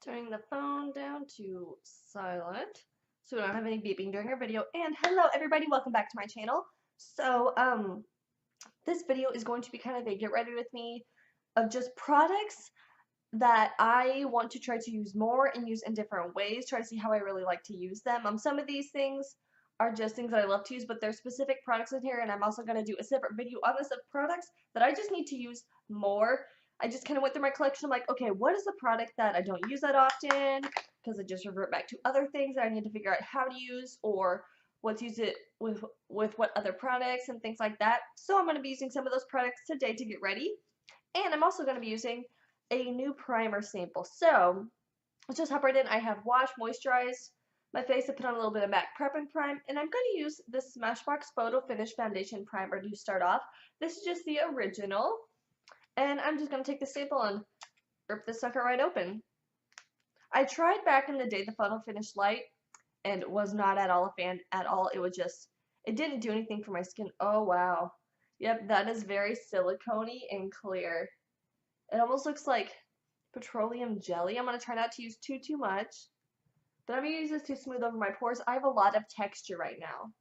Turning the phone down to silent so we don't have any beeping during our video. And hello everybody, welcome back to my channel. So this video is going to be kind of a get ready with me of just products that I want to try to use more and use in different ways, try to see how I really like to use them. Some of these things are just things that I love to use, but there's specific products in here, and I'm also going to do a separate video on this of products that I just need to use more. I just kind of went through my collection. I'm like, okay, what is the product that I don't use that often? Because I just revert back to other things that I need to figure out how to use, or what to use it with what other products and things like that. So I'm going to be using some of those products today to get ready. And I'm also going to be using a new primer sample. So let's just hop right in. I have washed, moisturized my face. I put on a little bit of MAC Prep and Prime, and I'm going to use this Smashbox Photo Finish Foundation Primer to start off. This is just the original, and I'm just going to take the sample and rip this sucker right open. I tried back in the day the Photo Finish Light and was not at all a fan at all. It didn't do anything for my skin. Oh wow. Yep, that is very silicone-y and clear. It almost looks like petroleum jelly. I'm going to try not to use too much, but I'm going to use this to smooth over my pores. I have a lot of texture right now,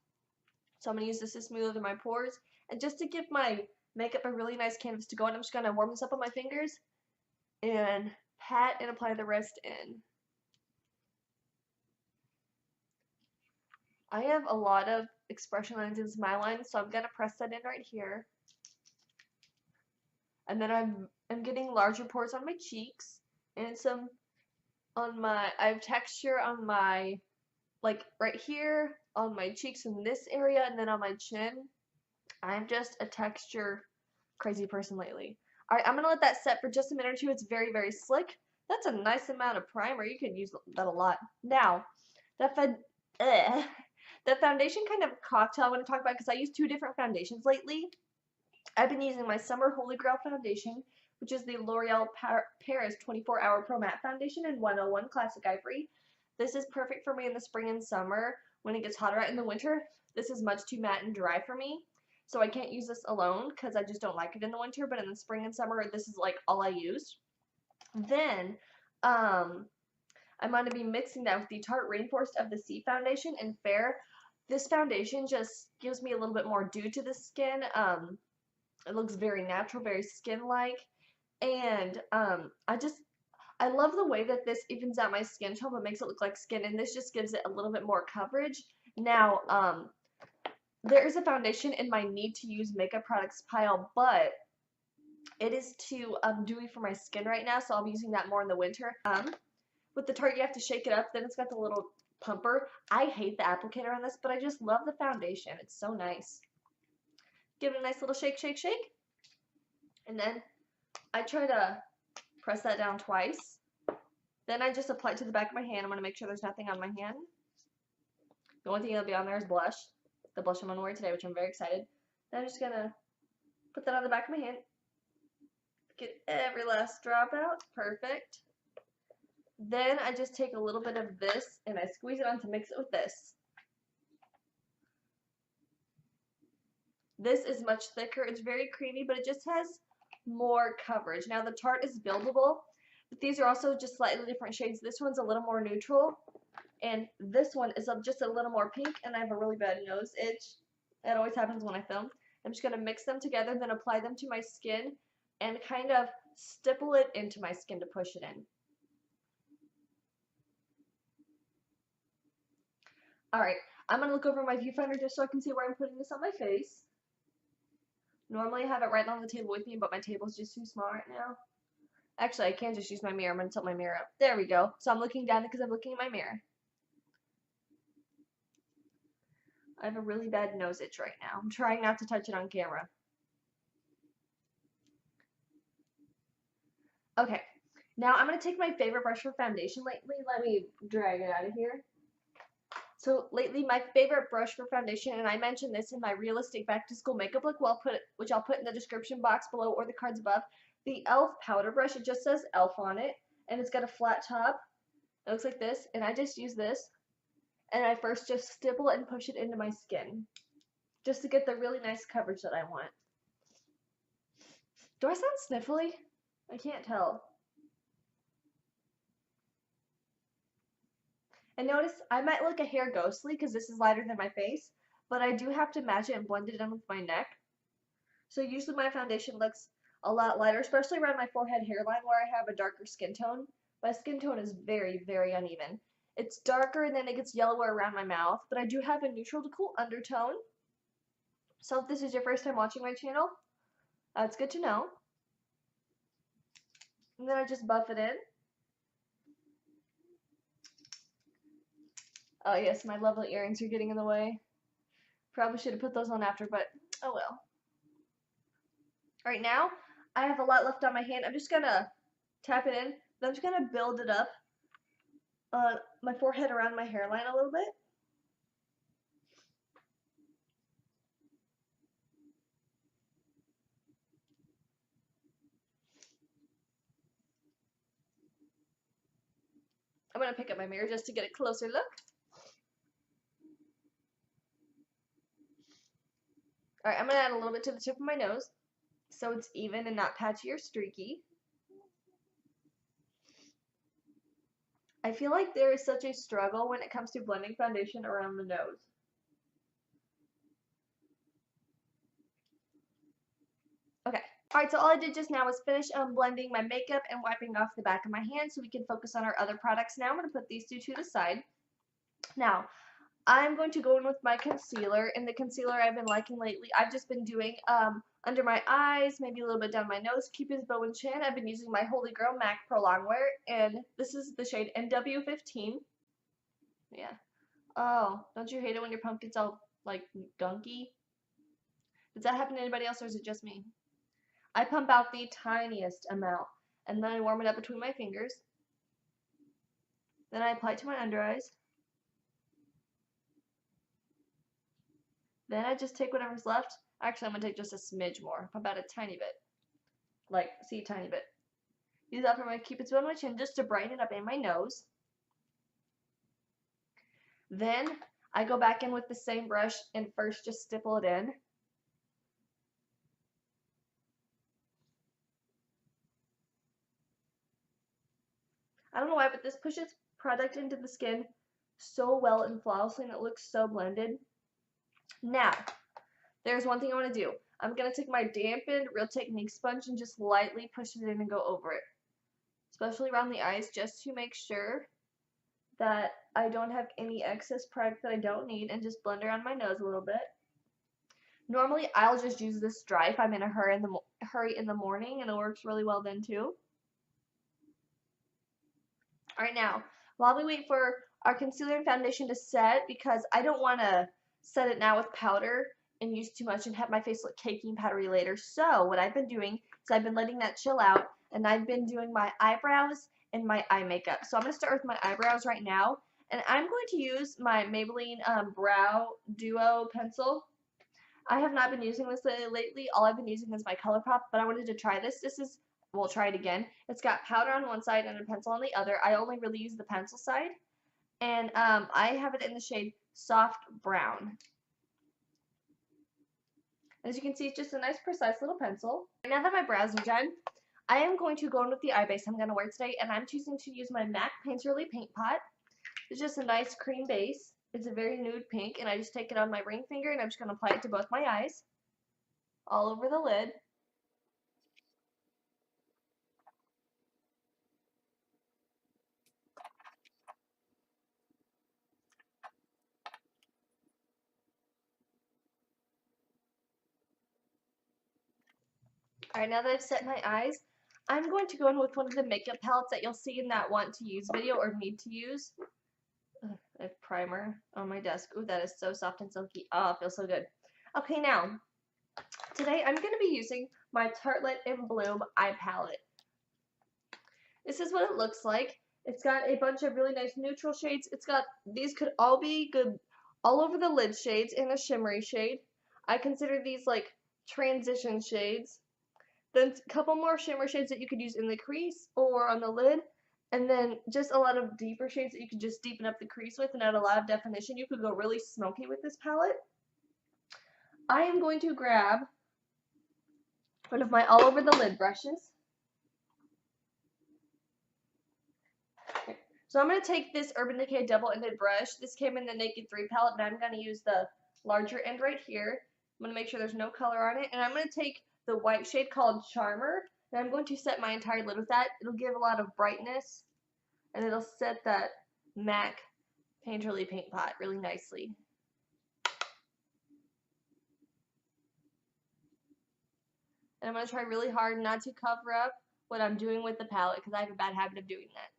so I'm going to use this to smooth over my pores and just to give my makeup a really nice canvas to go on. I'm just going to warm this up on my fingers and pat and apply the rest in. I have a lot of expression lines and smile lines, so I'm going to press that in right here. And then I'm getting larger pores on my cheeks and some on my, I have texture on my, like right here on my cheeks in this area, and then on my chin. I'm just a texture crazy person lately. Alright, I'm gonna let that set for just a minute or two. It's very slick. That's a nice amount of primer. You could use that a lot. Now, the foundation kind of cocktail I want to talk about, because I use two different foundations lately. I've been using my Summer Holy Grail foundation, which is the L'Oreal Paris 24-Hour Pro Matte Foundation in 101 Classic Ivory. This is perfect for me in the spring and summer when it gets hotter out. In the winter, this is much too matte and dry for me, so I can't use this alone because I just don't like it in the winter, but in the spring and summer, this is like all I use. Then, I'm going to be mixing that with the Tarte Rainforest of the Sea foundation in Fair. This foundation just gives me a little bit more dew to the skin. It looks very natural, very skin-like, and I love the way that this evens out my skin tone but makes it look like skin, and this just gives it a little bit more coverage. Now, there is a foundation in my need to use makeup products pile, but it is too dewy for my skin right now, so I'll be using that more in the winter. With the Tarte, you have to shake it up, then it's got the little pumper. I hate the applicator on this, but I just love the foundation. It's so nice. Give it a nice little shake, and then I try to press that down twice. Then I just apply it to the back of my hand. I'm going to make sure there's nothing on my hand. The only thing that'll be on there is blush. The blush I'm going to wear today, which I'm very excited. Then I'm just going to put that on the back of my hand. Get every last drop out. Perfect. Then I just take a little bit of this and I squeeze it on to mix it with this. This is much thicker. It's very creamy, but it just has more coverage. Now the Tarte is buildable, but these are also just slightly different shades. This one's a little more neutral, and this one is just a little more pink, and I have a really bad nose itch. That always happens when I film. I'm just going to mix them together, then apply them to my skin, and kind of stipple it into my skin to push it in. Alright, I'm going to look over my viewfinder just so I can see where I'm putting this on my face. Normally I have it right on the table with me, but my table's just too small right now. Actually, I can just use my mirror. I'm going to tilt my mirror up. There we go. So I'm looking down because I'm looking at my mirror. I have a really bad nose itch right now. I'm trying not to touch it on camera. Okay, now I'm going to take my favorite brush for foundation lately. Let me drag it out of here. So lately, my favorite brush for foundation, and I mentioned this in my realistic back to school makeup look, which I'll put in the description box below or the cards above. The e.l.f. powder brush. It just says e.l.f. on it, and it's got a flat top. It looks like this, and I just use this, and I first just stipple and push it into my skin, just to get the really nice coverage that I want. Do I sound sniffly? I can't tell. And notice I might look a hair ghostly because this is lighter than my face, but I do have to match it and blend it in with my neck. So usually my foundation looks a lot lighter, especially around my forehead hairline where I have a darker skin tone. My skin tone is very, very uneven. It's darker and then it gets yellower around my mouth, but I do have a neutral to cool undertone. So if this is your first time watching my channel, that's good to know. And then I just buff it in. Oh yes, my lovely earrings are getting in the way. Probably should have put those on after, but oh well. Alright, now I have a lot left on my hand. I'm just gonna tap it in. Then I'm just gonna build it up on my forehead around my hairline a little bit. I'm gonna pick up my mirror just to get a closer look. Alright, I'm gonna add a little bit to the tip of my nose so it's even and not patchy or streaky. I feel like there is such a struggle when it comes to blending foundation around the nose. Okay. Alright, so all I did just now was finish blending my makeup and wiping off the back of my hand so we can focus on our other products now. I'm going to put these two to the side. Now, I'm going to go in with my concealer, and the concealer I've been liking lately, I've just been doing under my eyes, maybe a little bit down my nose, Cupid's bow and chin. I've been using my Holy Grail MAC Pro Longwear, and this is the shade NW15. Yeah. Oh, don't you hate it when your pumpkin's all, like, gunky? Does that happen to anybody else, or is it just me? I pump out the tiniest amount, and then I warm it up between my fingers. Then I apply it to my under eyes. Then I just take whatever's left. Actually, I'm going to take just a smidge more. Pump out a tiny bit. Like, see, a tiny bit. Use that for my Cupid's bow on my chin just to brighten it up in my nose. Then I go back in with the same brush and first just stipple it in. I don't know why, but this pushes product into the skin so well and flawlessly, and it looks so blended. Now, there's one thing I want to do. I'm going to take my dampened Real Technique sponge and just lightly push it in and go over it. Especially around the eyes, just to make sure that I don't have any excess product that I don't need, and just blend around my nose a little bit. Normally, I'll just use this dry if I'm in a hurry in the morning, and it works really well then too. Alright, now, while we wait for our concealer and foundation to set, because I don't want to set it now with powder and use too much and have my face look cakey and powdery later. So what I've been doing is I've been letting that chill out, and I've been doing my eyebrows and my eye makeup. So I'm going to start with my eyebrows right now, and I'm going to use my Maybelline Brow Duo pencil. I have not been using this lately. All I've been using is my ColourPop, but I wanted to try this. We'll try it again. It's got powder on one side and a pencil on the other. I only really use the pencil side, and I have it in the shade Soft Brown. As you can see, it's just a nice, precise little pencil. Now that my brows are done, I am going to go in with the eye base I'm going to wear today, and I'm choosing to use my MAC Painterly Paint Pot. It's just a nice cream base. It's a very nude pink, and I just take it on my ring finger, and I'm just going to apply it to both my eyes, all over the lid. Alright, now that I've set my eyes, I'm going to go in with one of the makeup palettes that you'll see in that want to use video or need to use. I have primer on my desk. Ooh, that is so soft and silky. Oh, it feels so good. Okay, now, today I'm going to be using my Tartelette in Bloom eye palette. This is what it looks like. It's got a bunch of really nice neutral shades. These could all be good all over the lid shades and a shimmery shade. I consider these like transition shades. Then a couple more shimmer shades that you could use in the crease or on the lid. And then just a lot of deeper shades that you could just deepen up the crease with and add a lot of definition. You could go really smoky with this palette. I am going to grab one of my all over the lid brushes. So I'm going to take this Urban Decay double-ended brush. This came in the Naked 3 palette, and I'm going to use the larger end right here. I'm going to make sure there's no color on it. And I'm going to take the white shade called Charmer, and I'm going to set my entire lid with that. It'll give a lot of brightness, and it'll set that MAC Painterly paint pot really nicely. And I'm going to try really hard not to cover up what I'm doing with the palette because I have a bad habit of doing that.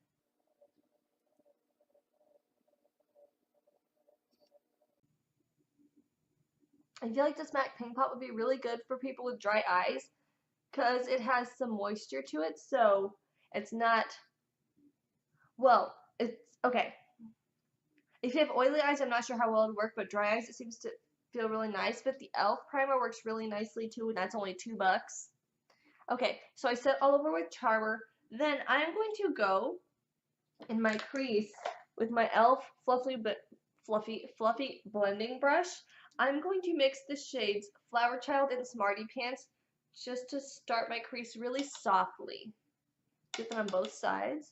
I feel like this MAC paint pot would be really good for people with dry eyes because it has some moisture to it, so it's not, well, it's, okay. If you have oily eyes, I'm not sure how well it would work, but dry eyes, it seems to feel really nice. But the e.l.f. primer works really nicely too, and that's only $2. Okay, so I set all over with Charmer. Then I am going to go in my crease with my e.l.f. fluffy blending brush. I'm going to mix the shades Flower Child and Smarty Pants just to start my crease really softly. Get them on both sides.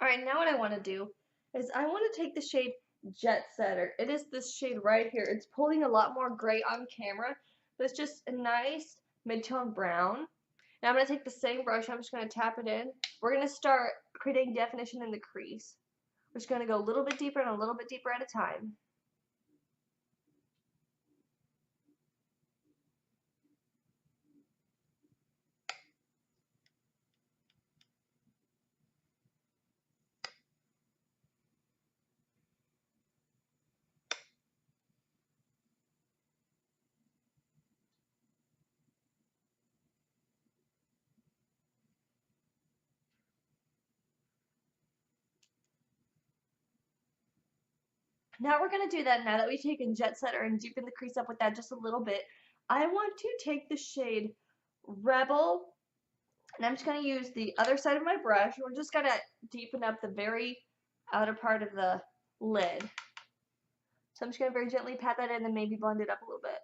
Alright, now what I want to do is I want to take the shade Jet Setter. It is this shade right here. It's pulling a lot more gray on camera, but it's just a nice mid-tone brown. Now I'm going to take the same brush, I'm just going to tap it in. We're going to start creating definition in the crease. We're just going to go a little bit deeper and a little bit deeper at a time. Now we're going to do that now that we've taken Jet Setter and deepen the crease up with that just a little bit. I want to take the shade Rebel, and I'm just going to use the other side of my brush. We're just going to deepen up the very outer part of the lid. So I'm just going to very gently pat that in and maybe blend it up a little bit.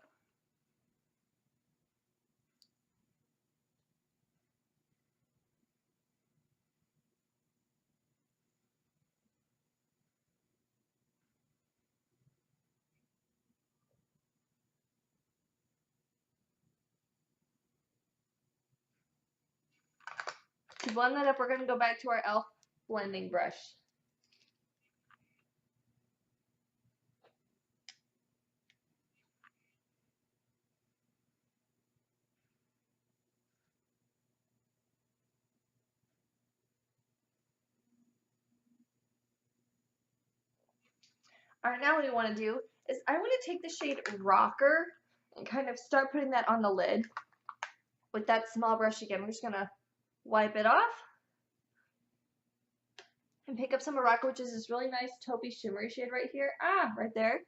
To blend that up, we're going to go back to our e.l.f. blending brush. Alright, now what we want to do is I want to take the shade Rocker and kind of start putting that on the lid with that small brush again. We're just going to wipe it off and pick up some of Rocker, which is this really nice taupey shimmery shade right here. Right there.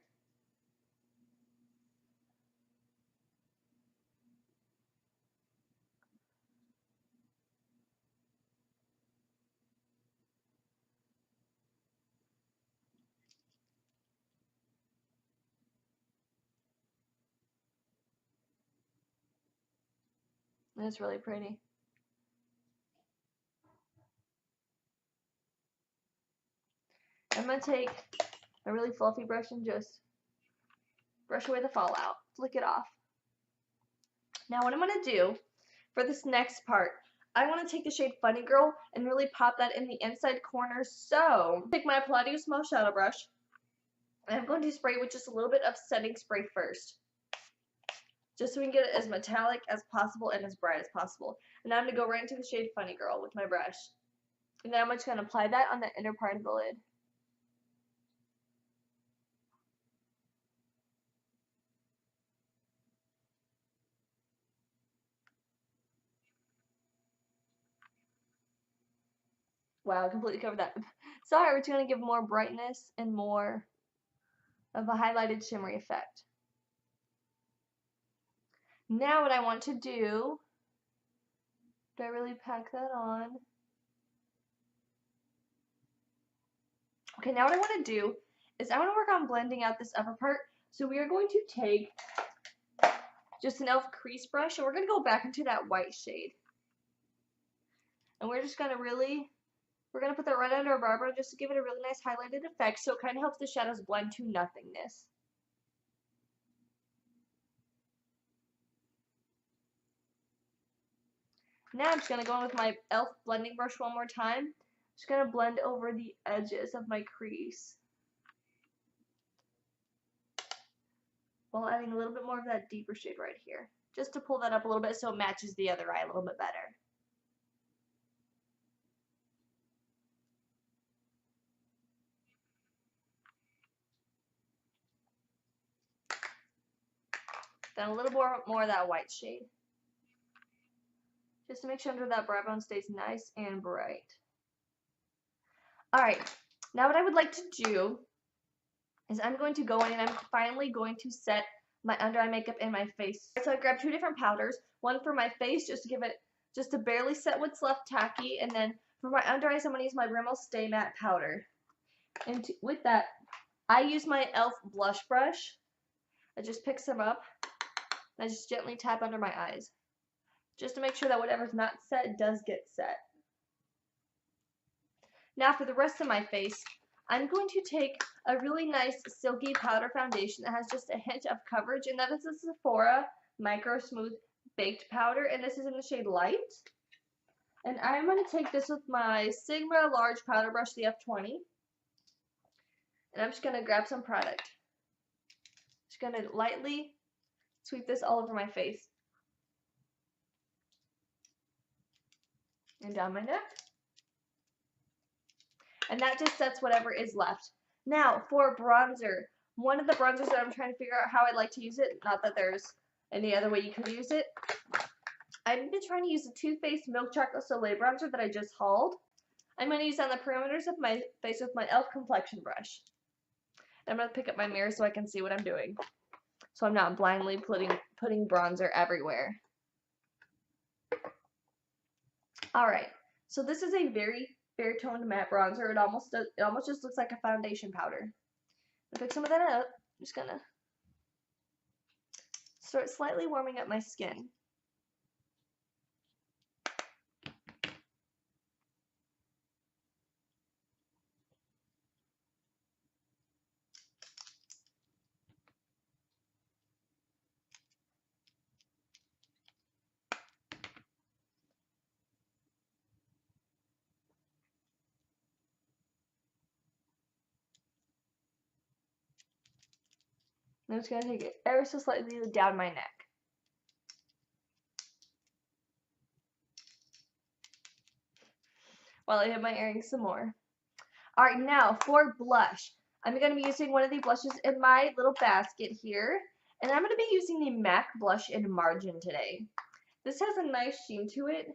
And it's really pretty. I'm going to take a really fluffy brush and just brush away the fallout. Flick it off. Now what I'm going to do for this next part, I want to take the shade Funny Girl and really pop that in the inside corner. So, take my Palladio Small Shadow Brush, and I'm going to spray with just a little bit of setting spray first. Just so we can get it as metallic as possible and as bright as possible. And now I'm going to go right into the shade Funny Girl with my brush. And then I'm just going to apply that on the inner part of the lid. Wow, I completely covered that Sorry, we're going to give more brightness and more of a highlighted shimmery effect. Now what I want to do I really pack that on? Okay, now what I want to do is I want to work on blending out this upper part. So we are going to take just an e.l.f. crease brush and we're going to go back into that white shade. And we're just going to we're going to put that right under our eyebrow just to give it a really nice highlighted effect so it kind of helps the shadows blend to nothingness. Now I'm just going to go in with my e.l.f. blending brush one more time. Just going to blend over the edges of my crease, while adding a little bit more of that deeper shade right here, just to pull that up a little bit so it matches the other eye a little bit better. Then a little more of that white shade, just to make sure under that brow bone stays nice and bright. Alright, now what I would like to do is I'm going to go in and I'm finally going to set my under eye makeup in my face. So I grabbed two different powders, one for my face just to give it, just to barely set what's left tacky, and then for my under eyes I'm going to use my Rimmel Stay Matte powder. And with that, I use my e.l.f. blush brush. I just pick some up and I just gently tap under my eyes, just to make sure that whatever's not set does get set. Now for the rest of my face, I'm going to take a really nice silky powder foundation that has just a hint of coverage, and that is the Sephora Micro Smooth Baked Powder, and this is in the shade Light. And I'm going to take this with my Sigma large powder brush, the F20, and I'm just going to grab some product. Just going to lightly sweep this all over my face and down my neck. And that just sets whatever is left. Now, for bronzer, one of the bronzers that I'm trying to figure out how I like to use it, not that there's any other way you could use it, I've been trying to use the Too Faced Milk Chocolate Soleil bronzer that I just hauled. I'm going to use on the perimeters of my face with my e.l.f. complexion brush. I'm going to pick up my mirror so I can see what I'm doing, so I'm not blindly putting bronzer everywhere. Alright, so this is a very fair toned matte bronzer. It almost just looks like a foundation powder. I'll pick some of that up. I'm just gonna start slightly warming up my skin. I'm just going to take it ever so slightly down my neck. While I hit my earrings some more. Alright, now for blush. I'm going to be using one of the blushes in my little basket here. And I'm going to be using the MAC blush in Margin today. This has a nice sheen to it.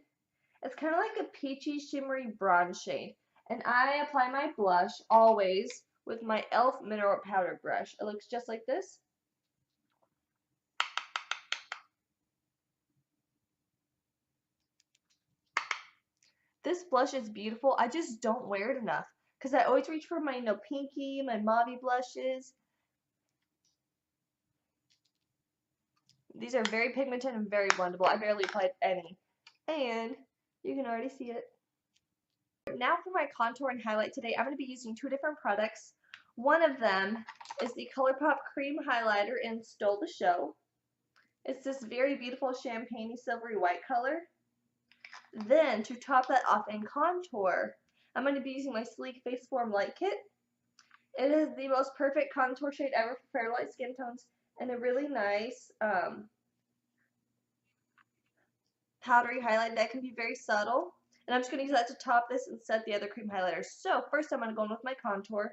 It's kind of like a peachy shimmery bronze shade. And I apply my blush always with my e.l.f. mineral powder brush. It looks just like this. This blush is beautiful. I just don't wear it enough because I always reach for my pinky, my mauve blushes. These are very pigmented and very blendable. I barely applied any. And you can already see it. Now for my contour and highlight today, I'm going to be using two different products. One of them is the ColourPop Cream Highlighter in Stole the Show. It's this very beautiful champagne silvery white color. Then, to top that off in contour, I'm going to be using my Sleek Face Form Light Kit. It is the most perfect contour shade ever for fair light skin tones, and a really nice powdery highlight that can be very subtle. And I'm just going to use that to top this and set the other cream highlighters. So, first I'm going to go in with my contour,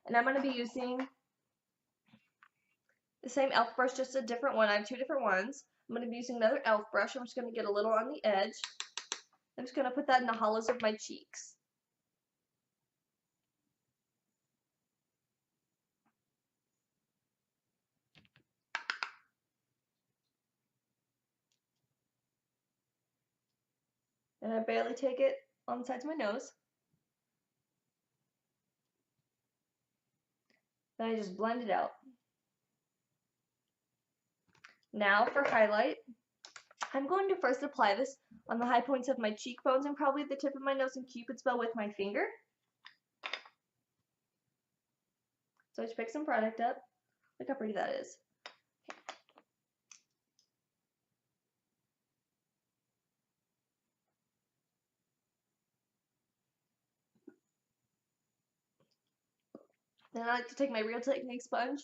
and I'm going to be using the same e.l.f. brush, just a different one. I have two different ones. I'm going to be using another e.l.f. brush. I'm just going to get a little on the edge. I'm just going to put that in the hollows of my cheeks. And I barely take it on the sides of my nose. Then I just blend it out. Now for highlight, I'm going to first apply this on the high points of my cheekbones and probably the tip of my nose and Cupid's bow with my finger. So I just pick some product up. Look how pretty that is. Then I like to take my Real Technique sponge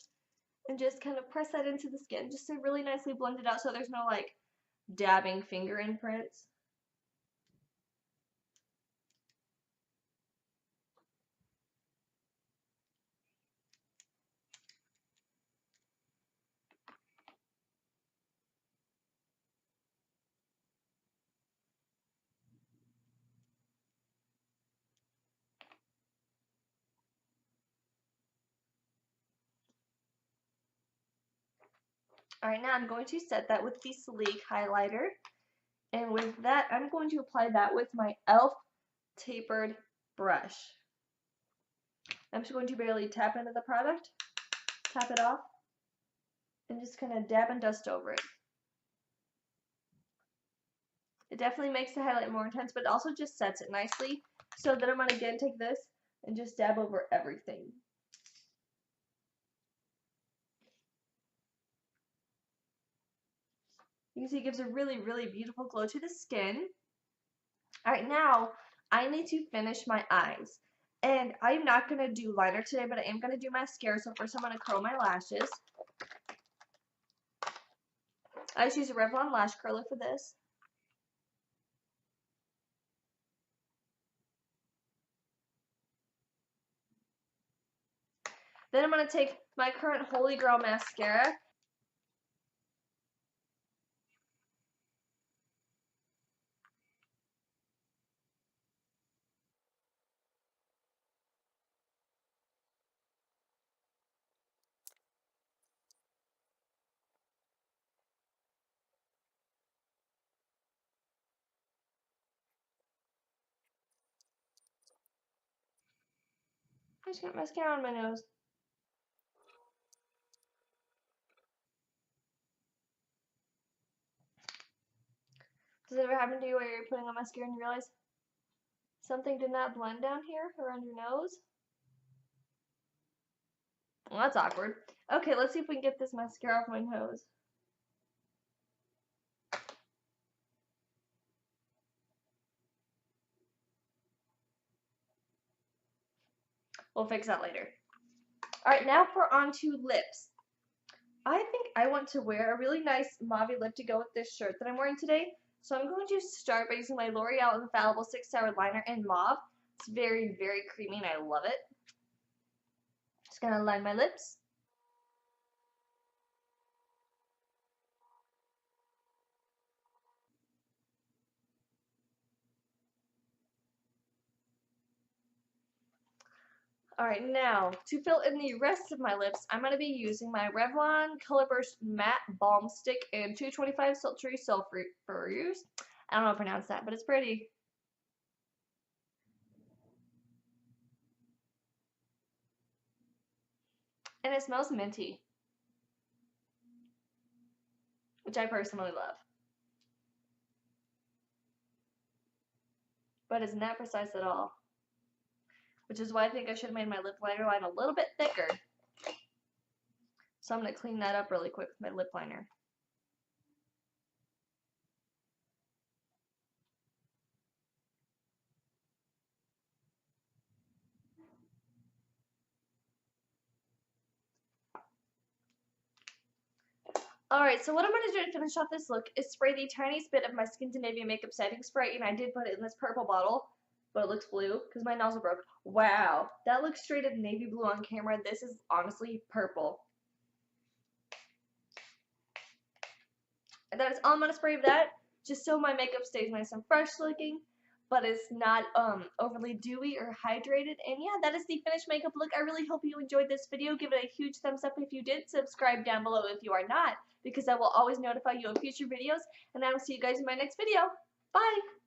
and just kind of press that into the skin just to really nicely blend it out so there's no like dabbing finger imprints. Alright, now I'm going to set that with the Sleek highlighter. And with that, I'm going to apply that with my e.l.f. tapered brush. I'm just going to barely tap into the product, tap it off, and just kind of dab and dust over it. It definitely makes the highlight more intense, but it also just sets it nicely. So then I'm going to again take this and just dab over everything. You can see it gives a really, really beautiful glow to the skin. Alright, now I need to finish my eyes. And I'm not going to do liner today, but I am going to do mascara. So first I'm going to curl my lashes. I just use a Revlon lash curler for this. Then I'm going to take my current Holy Grail mascara. I just got mascara on my nose. Does it ever happen to you where you're putting on mascara and you realize something did not blend down here around your nose? Well, that's awkward. Okay, let's see if we can get this mascara off my nose. We'll fix that later. Alright, now for onto lips. I think I want to wear a really nice mauve lip to go with this shirt that I'm wearing today. So I'm going to start by using my L'Oreal Infallible 6-Hour Liner in mauve. It's very, very creamy and I love it. Just gonna line my lips. Alright, now, to fill in the rest of my lips, I'm going to be using my Revlon Colorburst Matte Balm Stick in 225 Sultry Sulfurous. I don't know how to pronounce that, but it's pretty. And it smells minty, which I personally love. But it's not precise at all. Which is why I think I should have made my lip liner line a little bit thicker. So I'm going to clean that up really quick with my lip liner. Alright, so what I'm going to do to finish off this look is spray the tiniest bit of my Skindinavia makeup setting spray, and I did put it in this purple bottle, but it looks blue because my nozzle broke. Wow, that looks straight up navy blue on camera. This is honestly purple. And that is all I'm going to spray of that, just so my makeup stays nice and fresh looking, but it's not overly dewy or hydrated. And yeah, that is the finished makeup look. I really hope you enjoyed this video. Give it a huge thumbs up if you did. Subscribe down below if you are not, because I will always notify you of future videos. And I will see you guys in my next video. Bye!